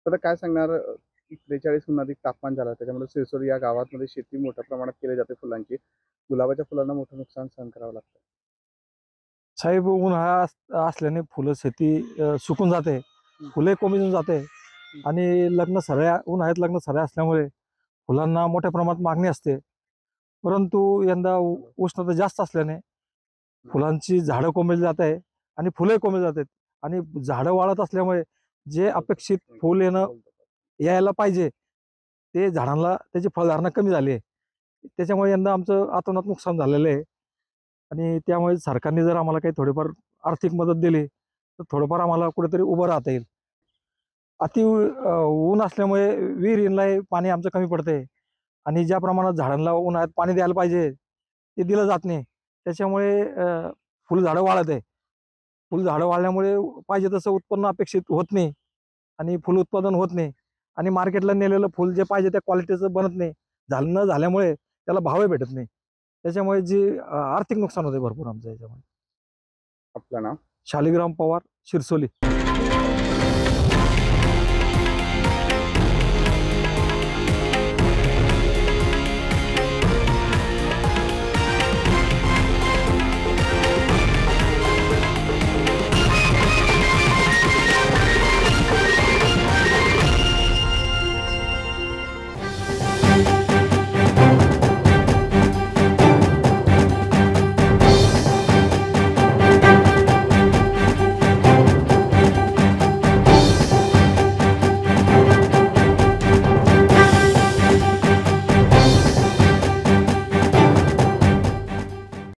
तर काय सांगणार 43 अधिक तापमान झालं त्याच्यामुळे सिरसोली या गावामध्ये शेती मोठ्या प्रमाणात केली जाते फुलांची. गुलाबाच्या फुलांना मोठं नुकसान सहन करावं लागतं. साहेब उन्हाळा असल्याने फुलं शेती सुकून जाते, फुले कोमेजून जाते आणि लग्न सराया उन्हाळ्यात लग्न सराया असल्यामुळे फुलांना मोठ्या प्रमाणात मागणी असते. परंतु यंदा उष्णता जास्त असल्याने फुलांची झाडं कोमेजली जात आहे आणि फुले कोमेजली जात आहेत आणि झाडं वाळत असल्यामुळे जे अपेक्षित फुल यायला पाहिजे ते झाडांना त्याची फळधारणा कमी झाली आहे. त्याच्यामुळे यंदा आमचं अतोनात नुकसान झालेलं आहे आणि त्यामुळे सरकारने जर आम्हाला काही थोडीफार आर्थिक मदत दिली तर थोडंफार आम्हाला कुठेतरी उभं राहता येईल. ऊन असल्यामुळे विहिरींनाही पाणी आमचं कमी पडतंय आणि ज्या प्रमाणात झाडांना उन्हाळ्यात पाणी द्यायला पाहिजे ते दिलं जात नाही. त्याच्यामुळे फुलझाडं वाळत आहे. फुलझाडं वाळल्यामुळे पाहिजे तसं उत्पन्न अपेक्षित होत नाही आणि फुल उत्पादन होत नाही आणि मार्केटला नेलेलं फुल जे पाहिजे त्या क्वालिटीचं बनत नाही. न झाल्यामुळे त्याला भावही भेटत नाही. त्याच्यामुळे जी आर्थिक नुकसान होते भरपूर आमचं याच्यामुळे. आपलं नाव? शालिग्राम पवार, शिरसोली.